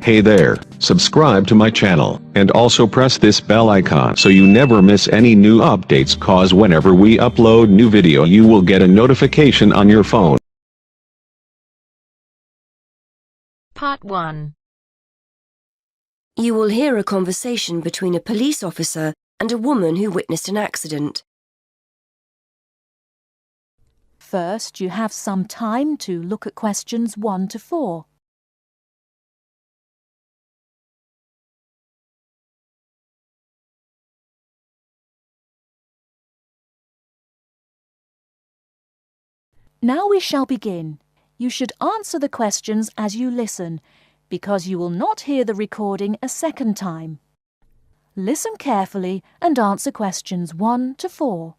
Hey there, subscribe to my channel, and also press this bell icon so you never miss any new updates, cause whenever we upload new video you will get a notification on your phone. Part 1. You will hear a conversation between a police officer and a woman who witnessed an accident. First, you have some time to look at questions 1 to 4. Now we shall begin. You should answer the questions as you listen, because you will not hear the recording a second time. Listen carefully and answer questions 1 to 4.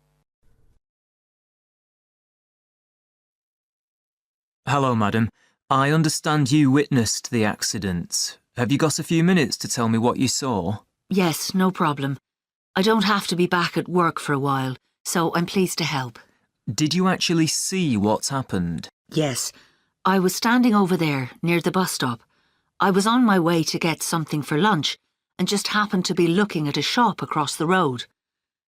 Hello, madam. I understand you witnessed the accident. Have you got a few minutes to tell me what you saw? Yes, no problem. I don't have to be back at work for a while, so I'm pleased to help. Did you actually see what happened? Yes, I was standing over there near the bus stop. I was on my way to get something for lunch and just happened to be looking at a shop across the road.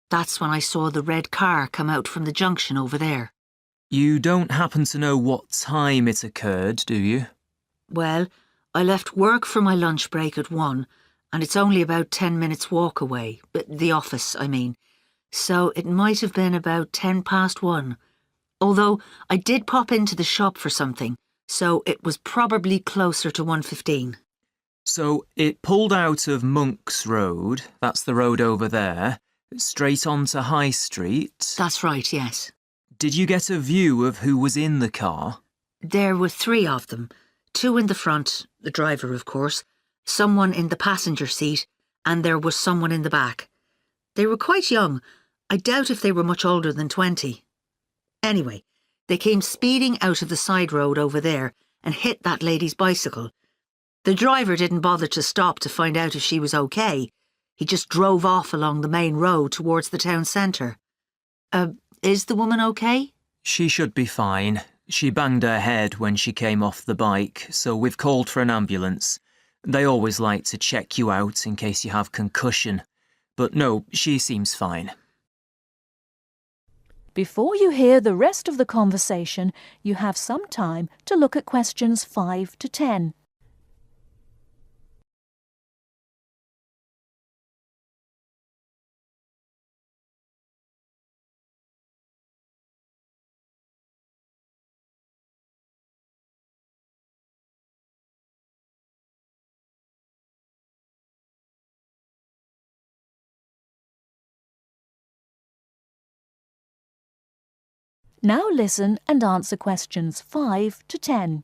That's when I saw the red car come out from the junction over there. You don't happen to know what time it occurred, do you? Well, I left work for my lunch break at 1, and it's only about 10 minutes walk away, the office, I mean. So it might have been about 10 past 1. Although I did pop into the shop for something, so it was probably closer to 1:15. So it pulled out of Monk's Road, that's the road over there, straight onto High Street. That's right, yes. Did you get a view of who was in the car? There were 3 of them. 2 in the front, the driver of course, someone in the passenger seat, and there was someone in the back. They were quite young. I doubt if they were much older than 20. Anyway, they came speeding out of the side road over there and hit that lady's bicycle. The driver didn't bother to stop to find out if she was okay. He just drove off along the main road towards the town centre. Is the woman okay? She should be fine. She banged her head when she came off the bike, so we've called for an ambulance. They always like to check you out in case you have concussion. But no, she seems fine. Before you hear the rest of the conversation, you have some time to look at questions 5 to 10. Now listen and answer questions 5 to 10.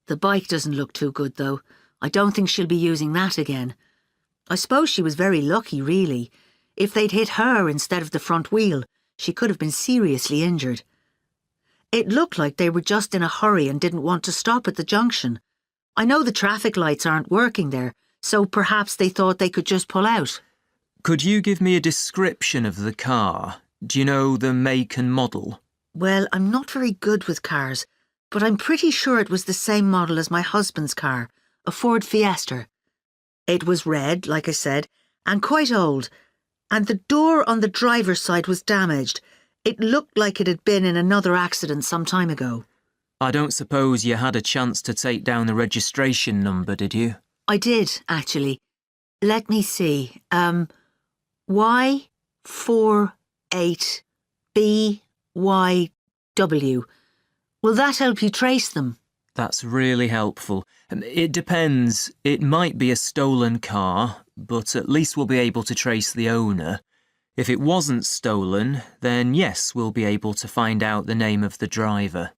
The bike doesn't look too good, though. I don't think she'll be using that again. I suppose she was very lucky, really. If they'd hit her instead of the front wheel, she could have been seriously injured. It looked like they were just in a hurry and didn't want to stop at the junction. I know the traffic lights aren't working there, so perhaps they thought they could just pull out. Could you give me a description of the car? Do you know the make and model? Well, I'm not very good with cars, but I'm pretty sure it was the same model as my husband's car, a Ford Fiesta. It was red, like I said, and quite old, and the door on the driver's side was damaged. It looked like it had been in another accident some time ago. I don't suppose you had a chance to take down the registration number, did you? I did, actually. Let me see. Y48BYW. Will that help you trace them? That's really helpful. It depends. It might be a stolen car, but at least we'll be able to trace the owner. If it wasn't stolen, then yes, we'll be able to find out the name of the driver.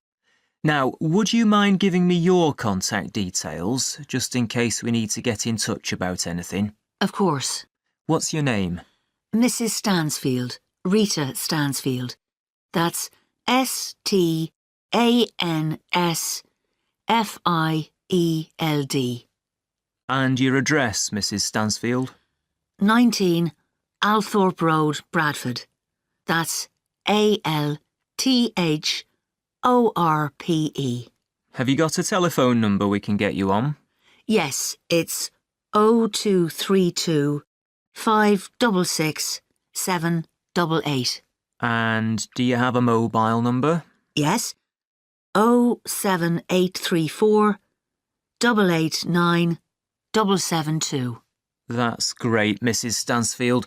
Now, would you mind giving me your contact details, just in case we need to get in touch about anything? Of course. What's your name? Mrs. Stansfield. Rita Stansfield. That's Stansfield. And your address, Mrs. Stansfield? 19 Althorpe Road, Bradford. That's ALTHORPE. Have you got a telephone number we can get you on? Yes, it's 0232 566 788. And do you have a mobile number? Yes, 07834 889 772. That's great, Mrs. Stansfield.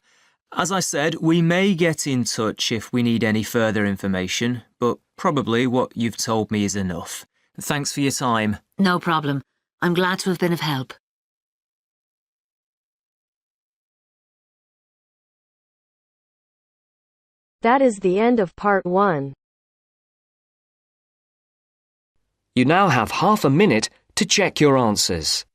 As I said, we may get in touch if we need any further information, but probably what you've told me is enough. Thanks for your time. No problem. I'm glad to have been of help. That is the end of part 1. You now have half a minute to check your answers.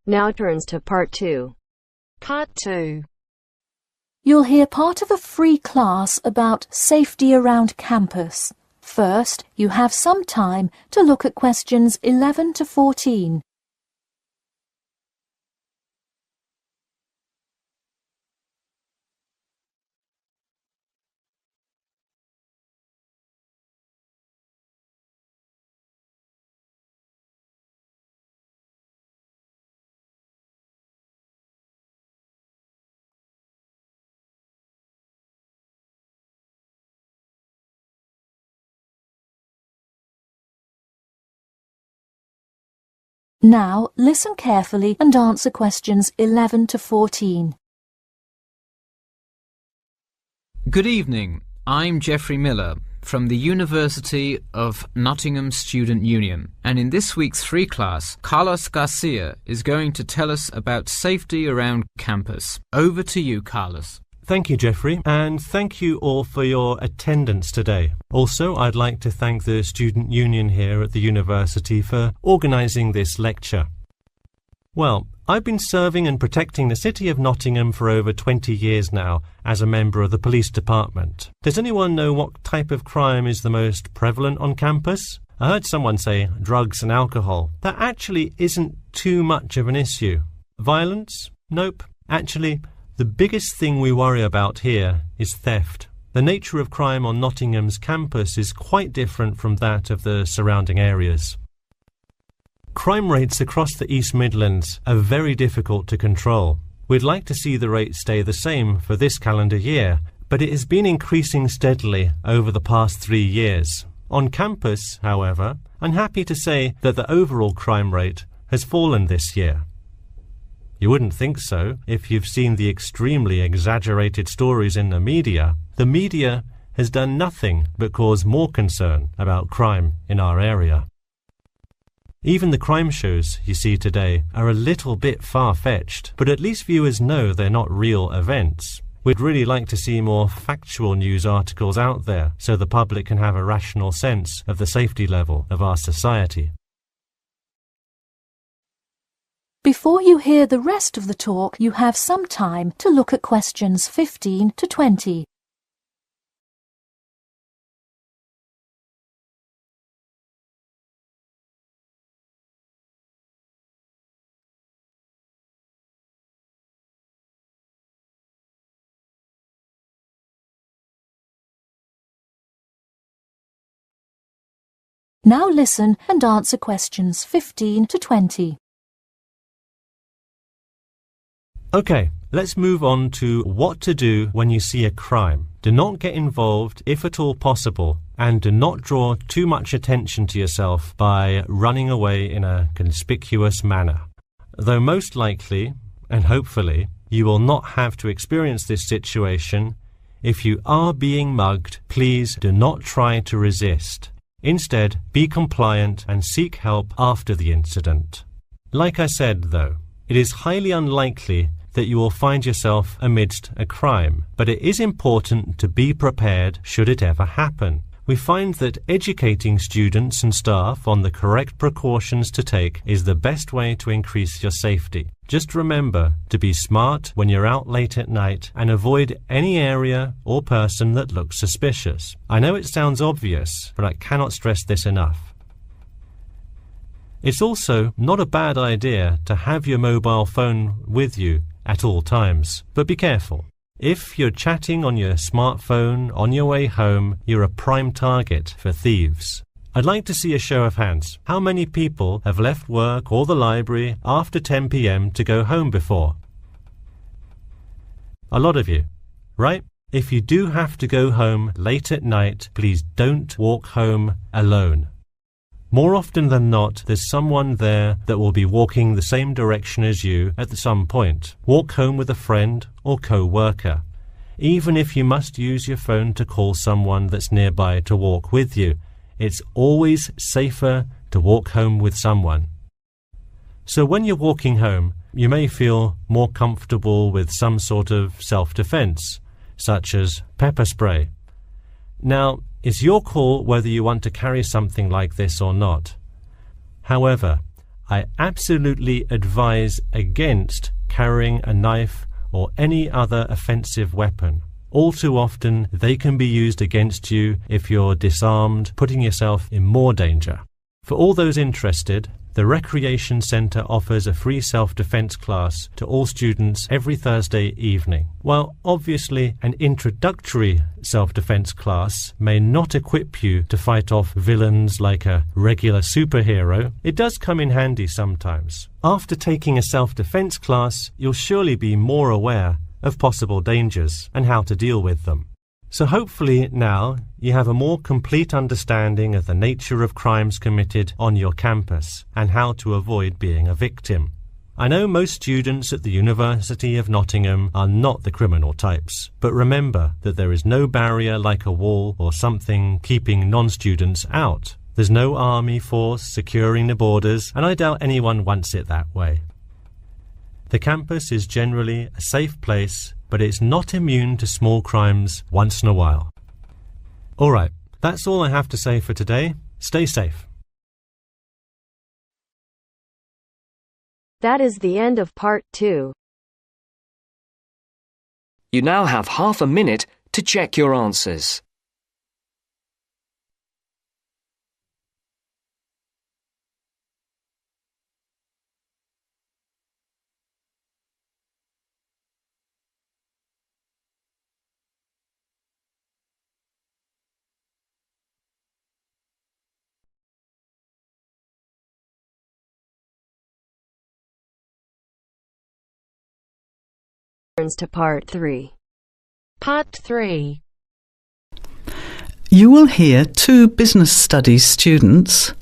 Now turns to part 2. Part 2. You'll hear part of a free class about safety around campus. First, you have some time to look at questions 11 to 14. Now, listen carefully and answer questions 11 to 14. Good evening. I'm Geoffrey Miller from the University of Nottingham Student Union, and in this week's free class, Carlos Garcia is going to tell us about safety around campus. Over to you, Carlos. Thank you, Geoffrey, and thank you all for your attendance today. Also, I'd like to thank the Student Union here at the university for organising this lecture. Well, I've been serving and protecting the city of Nottingham for over 20 years now as a member of the police department. Does anyone know what type of crime is the most prevalent on campus? I heard someone say drugs and alcohol. That actually isn't too much of an issue. Violence? Nope. Actually, the biggest thing we worry about here is theft. The nature of crime on Nottingham's campus is quite different from that of the surrounding areas. Crime rates across the East Midlands are very difficult to control. We'd like to see the rate stay the same for this calendar year, but it has been increasing steadily over the past 3 years. On campus, however, I'm happy to say that the overall crime rate has fallen this year. You wouldn't think so if you've seen the extremely exaggerated stories in the media. The media has done nothing but cause more concern about crime in our area. Even the crime shows you see today are a little bit far-fetched, but at least viewers know they're not real events. We'd really like to see more factual news articles out there so the public can have a rational sense of the safety level of our society. Before you hear the rest of the talk, you have some time to look at questions 15 to 20. Now listen and answer questions 15 to 20. Okay, let's move on to what to do when you see a crime. Do not get involved if at all possible, and do not draw too much attention to yourself by running away in a conspicuous manner. Though most likely, and hopefully, you will not have to experience this situation, if you are being mugged, please do not try to resist. Instead, be compliant and seek help after the incident. Like I said, though, it is highly unlikely that you will find yourself amidst a crime, but it is important to be prepared should it ever happen. We find that educating students and staff on the correct precautions to take is the best way to increase your safety. Just remember to be smart when you're out late at night and avoid any area or person that looks suspicious. I know it sounds obvious, but I cannot stress this enough. It's also not a bad idea to have your mobile phone with you at all times, but be careful. If you're chatting on your smartphone on your way home, you're a prime target for thieves. I'd like to see a show of hands. How many people have left work or the library after 10 p.m. to go home before? A lot of you, right? If you do have to go home late at night, please don't walk home alone. More often than not, there's someone there that will be walking the same direction as you at some point. Walk home with a friend or co-worker. Even if you must use your phone to call someone that's nearby to walk with you, it's always safer to walk home with someone. So when you're walking home, you may feel more comfortable with some sort of self-defense, such as pepper spray. Now, it's your call whether you want to carry something like this or not. However, I absolutely advise against carrying a knife or any other offensive weapon. All too often, they can be used against you if you're disarmed, putting yourself in more danger. For all those interested, the Recreation Centre offers a free self-defense class to all students every Thursday evening. While obviously an introductory self-defense class may not equip you to fight off villains like a regular superhero, it does come in handy sometimes. After taking a self-defense class, you'll surely be more aware of possible dangers and how to deal with them. So hopefully now you have a more complete understanding of the nature of crimes committed on your campus and how to avoid being a victim. I know most students at the University of Nottingham are not the criminal types, but remember that there is no barrier like a wall or something keeping non-students out. There's no army force securing the borders, and I doubt anyone wants it that way. The campus is generally a safe place, but it's not immune to small crimes once in a while. All right, that's all I have to say for today. Stay safe. That is the end of part 2. You now have half a minute to check your answers. Turns to part 3. Part 3. You will hear two business studies students,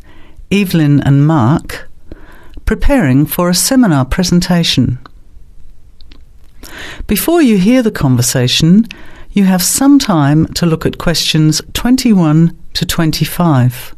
Evelyn and Mark, preparing for a seminar presentation. Before you hear the conversation, you have some time to look at questions 21 to 25.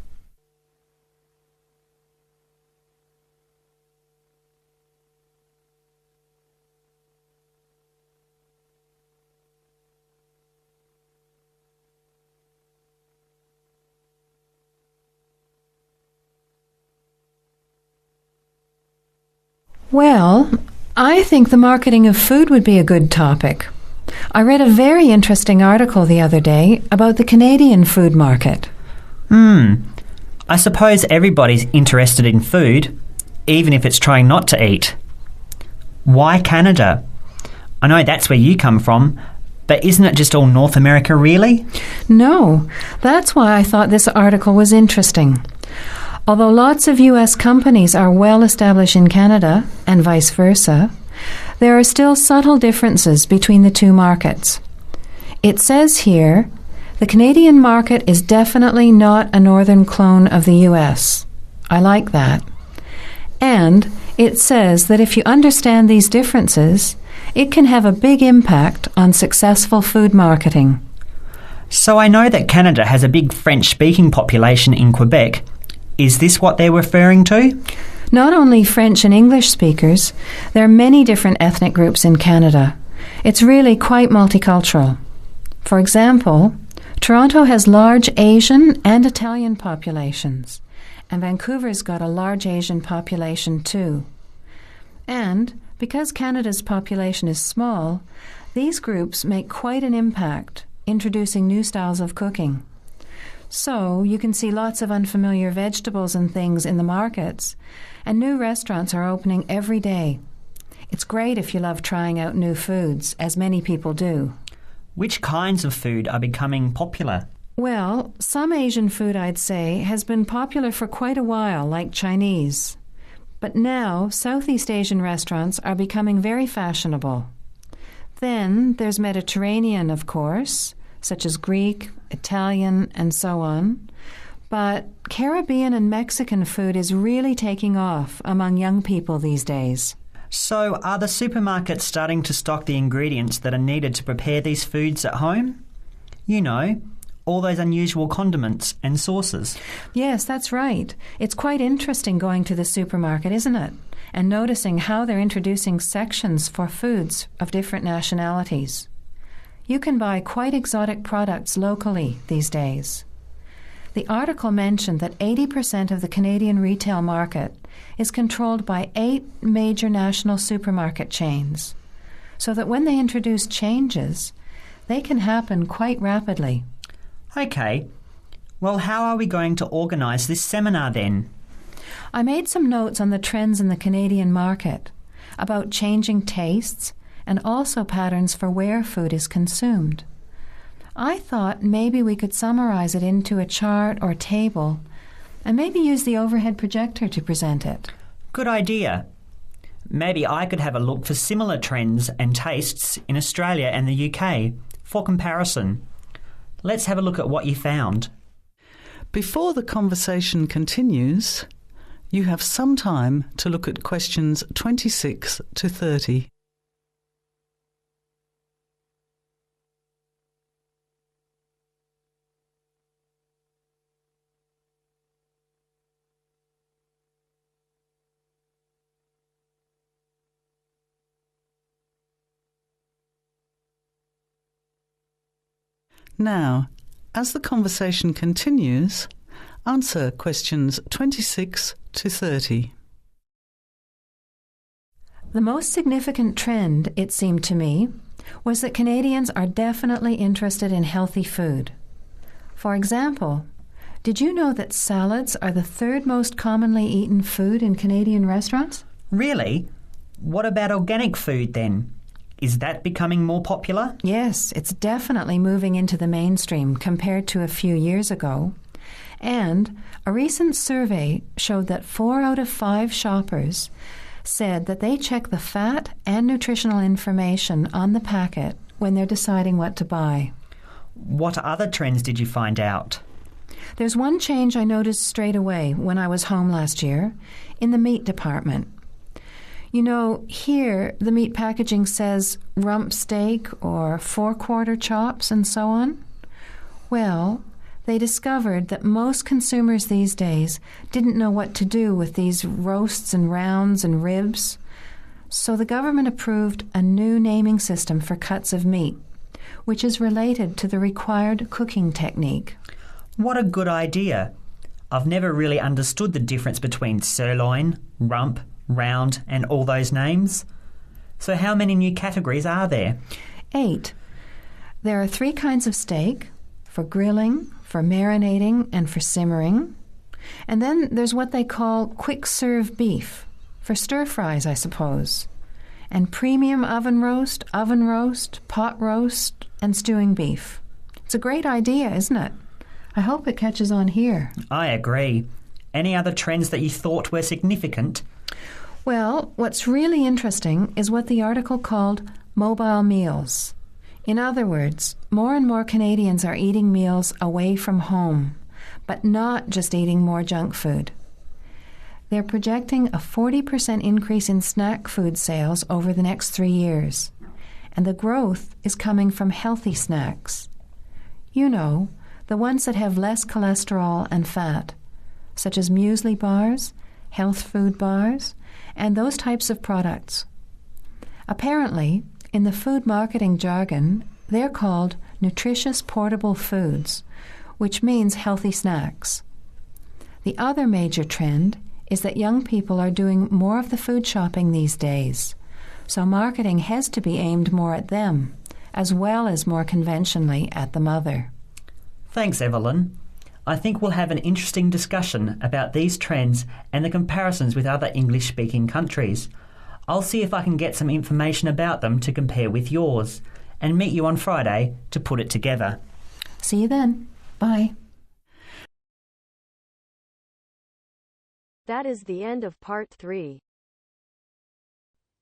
Well, I think the marketing of food would be a good topic. I read a very interesting article the other day about the Canadian food market. I suppose everybody's interested in food, even if it's trying not to eat. Why Canada? I know that's where you come from, but isn't it just all North America, really? No, that's why I thought this article was interesting. Although lots of US companies are well established in Canada, and vice versa, there are still subtle differences between the two markets. It says here, the Canadian market is definitely not a northern clone of the US. I like that. And it says that if you understand these differences, it can have a big impact on successful food marketing. So I know that Canada has a big French-speaking population in Quebec. Is this what they're referring to? Not only French and English speakers, there are many different ethnic groups in Canada. It's really quite multicultural. For example, Toronto has large Asian and Italian populations, and Vancouver's got a large Asian population too. And because Canada's population is small, these groups make quite an impact, introducing new styles of cooking. So you can see lots of unfamiliar vegetables and things in the markets, and new restaurants are opening every day. It's great if you love trying out new foods, as many people do. Which kinds of food are becoming popular? Well, some Asian food, I'd say, has been popular for quite a while, like Chinese. But now, Southeast Asian restaurants are becoming very fashionable. Then there's Mediterranean, of course, such as Greek, Italian, and so on. But Caribbean and Mexican food is really taking off among young people these days. So are the supermarkets starting to stock the ingredients that are needed to prepare these foods at home? You know, all those unusual condiments and sauces. Yes, that's right. It's quite interesting going to the supermarket, isn't it? And noticing how they're introducing sections for foods of different nationalities. You can buy quite exotic products locally these days. The article mentioned that 80% of the Canadian retail market is controlled by 8 major national supermarket chains, so that when they introduce changes, they can happen quite rapidly. Okay. Well, how are we going to organise this seminar then? I made some notes on the trends in the Canadian market, about changing tastes, and also patterns for where food is consumed. I thought maybe we could summarize it into a chart or table, and maybe use the overhead projector to present it. Good idea. Maybe I could have a look for similar trends and tastes in Australia and the UK for comparison. Let's have a look at what you found. Before the conversation continues, you have some time to look at questions 26 to 30. Now, as the conversation continues, answer questions 26 to 30. The most significant trend, it seemed to me, was that Canadians are definitely interested in healthy food. For example, did you know that salads are the 3rd most commonly eaten food in Canadian restaurants? Really? What about organic food then? Is that becoming more popular? Yes, it's definitely moving into the mainstream compared to a few years ago. And a recent survey showed that 4 out of 5 shoppers said that they check the fat and nutritional information on the packet when they're deciding what to buy. What other trends did you find out? There's one change I noticed straight away when I was home last year in the meat department. You know, here the meat packaging says rump steak or 4-quarter chops and so on. Well, they discovered that most consumers these days didn't know what to do with these roasts and rounds and ribs. So the government approved a new naming system for cuts of meat, which is related to the required cooking technique. What a good idea. I've never really understood the difference between sirloin, rump, round and all those names. So how many new categories are there? 8. There are 3 kinds of steak, for grilling, for marinating, and for simmering. And then there's what they call quick-serve beef, for stir-fries, I suppose. And premium oven roast, pot roast, and stewing beef. It's a great idea, isn't it? I hope it catches on here. I agree. Any other trends that you thought were significant? Well, what's really interesting is what the article called mobile meals. In other words, more and more Canadians are eating meals away from home, but not just eating more junk food. They're projecting a 40% increase in snack food sales over the next 3 years, and the growth is coming from healthy snacks. You know, the ones that have less cholesterol and fat, such as muesli bars, health food bars, and those types of products. Apparently, in the food marketing jargon, they're called nutritious portable foods, which means healthy snacks. The other major trend is that young people are doing more of the food shopping these days, so marketing has to be aimed more at them, as well as more conventionally at the mother. Thanks, Evelyn. I think we'll have an interesting discussion about these trends and the comparisons with other English-speaking countries. I'll see if I can get some information about them to compare with yours, and meet you on Friday to put it together. See you then. Bye. That is the end of part 3.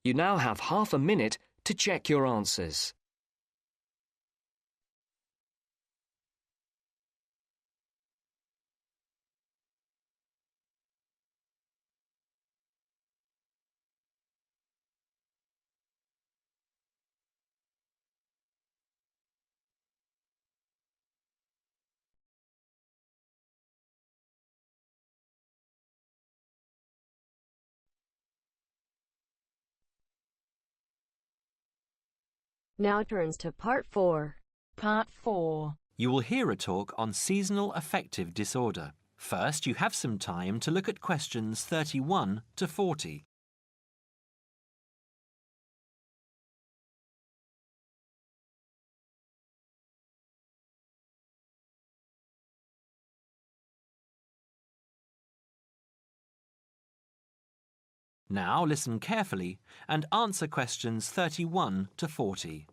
You now have half a minute to check your answers. Now turns to part 4. Part 4. You will hear a talk on seasonal affective disorder. First, you have some time to look at questions 31 to 40. Now listen carefully and answer questions 31 to 40.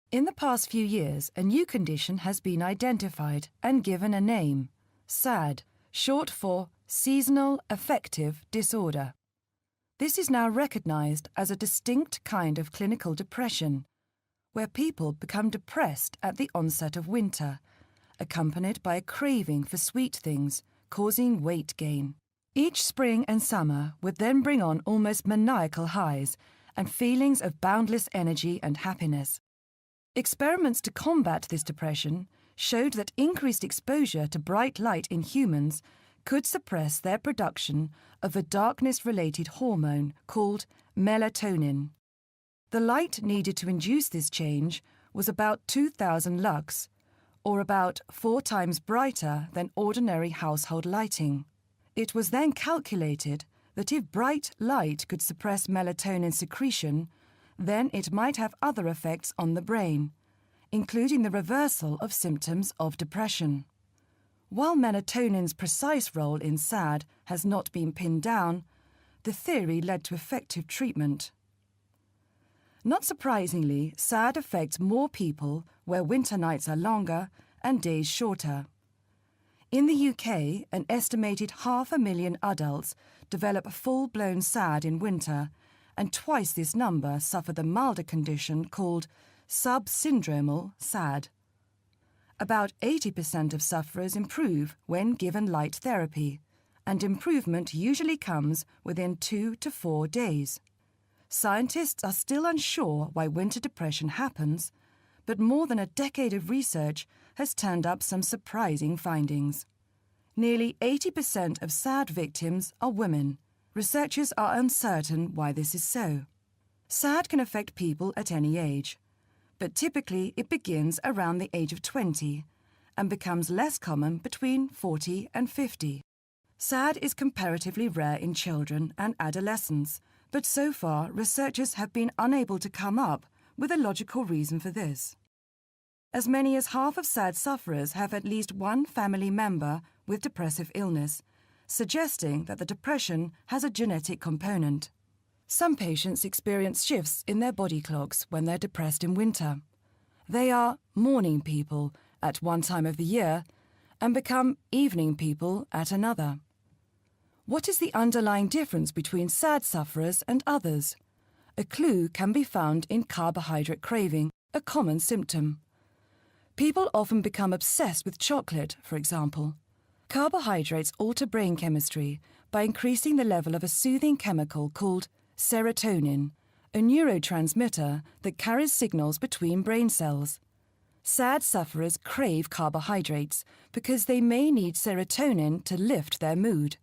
In the past few years, a new condition has been identified and given a name, SAD, short for Seasonal Affective Disorder. This is now recognized as a distinct kind of clinical depression, where people become depressed at the onset of winter, accompanied by a craving for sweet things, causing weight gain. Each spring and summer would then bring on almost maniacal highs and feelings of boundless energy and happiness. Experiments to combat this depression showed that increased exposure to bright light in humans could suppress their production of a darkness-related hormone called melatonin. The light needed to induce this change was about 2,000 lux, or about 4 times brighter than ordinary household lighting. It was then calculated that if bright light could suppress melatonin secretion, then it might have other effects on the brain, including the reversal of symptoms of depression. While melatonin's precise role in SAD has not been pinned down, the theory led to effective treatment. Not surprisingly, SAD affects more people where winter nights are longer and days shorter. In the UK, an estimated 500,000 adults develop full-blown SAD in winter, and twice this number suffer the milder condition called subsyndromal SAD. About 80% of sufferers improve when given light therapy, and improvement usually comes within 2 to 4 days. Scientists are still unsure why winter depression happens, but more than a decade of research has turned up some surprising findings. Nearly 80% of SAD victims are women. Researchers are uncertain why this is so. SAD can affect people at any age, but typically it begins around the age of 20 and becomes less common between 40 and 50. SAD is comparatively rare in children and adolescents, but so far researchers have been unable to come up with a logical reason for this. As many as half of SAD sufferers have at least one family member with depressive illness, suggesting that the depression has a genetic component. Some patients experience shifts in their body clocks when they're depressed in winter. They are morning people at one time of the year and become evening people at another. What is the underlying difference between SAD sufferers and others? A clue can be found in carbohydrate craving, a common symptom. People often become obsessed with chocolate, for example. Carbohydrates alter brain chemistry by increasing the level of a soothing chemical called serotonin, a neurotransmitter that carries signals between brain cells. SAD sufferers crave carbohydrates because they may need serotonin to lift their mood.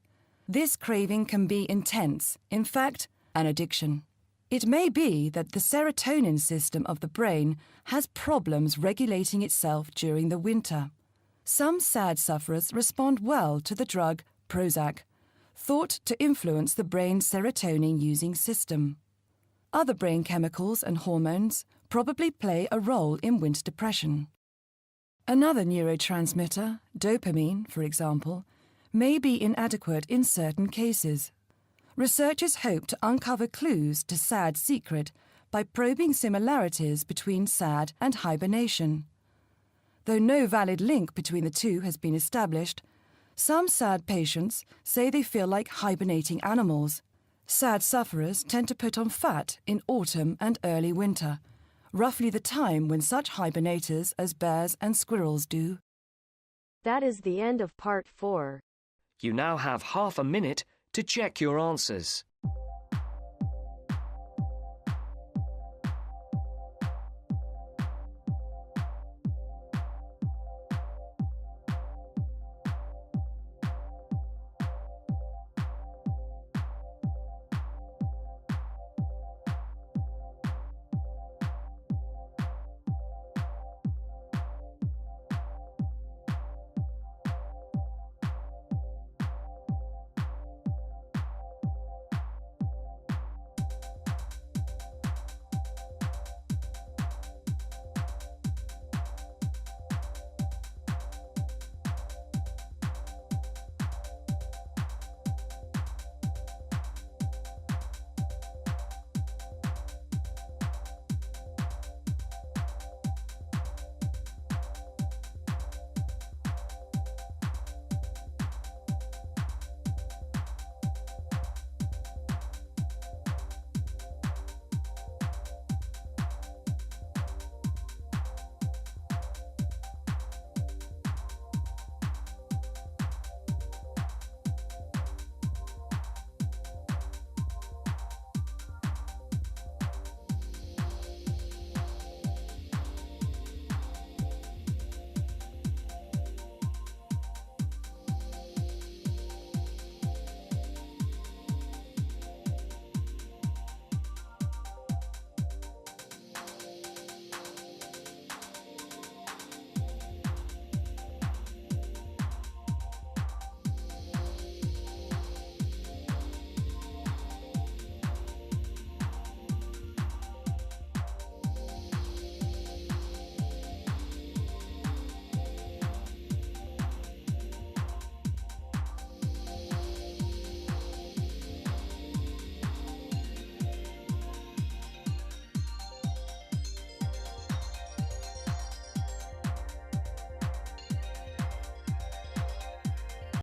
This craving can be intense, in fact, an addiction. It may be that the serotonin system of the brain has problems regulating itself during the winter. Some SAD sufferers respond well to the drug Prozac, thought to influence the brain's serotonin-using system. Other brain chemicals and hormones probably play a role in winter depression. Another neurotransmitter, dopamine, for example, may be inadequate in certain cases. Researchers hope to uncover clues to SAD's secret by probing similarities between SAD and hibernation. Though no valid link between the two has been established, some SAD patients say they feel like hibernating animals. SAD sufferers tend to put on fat in autumn and early winter, roughly the time when such hibernators as bears and squirrels do. That is the end of part 4. You now have half a minute to check your answers.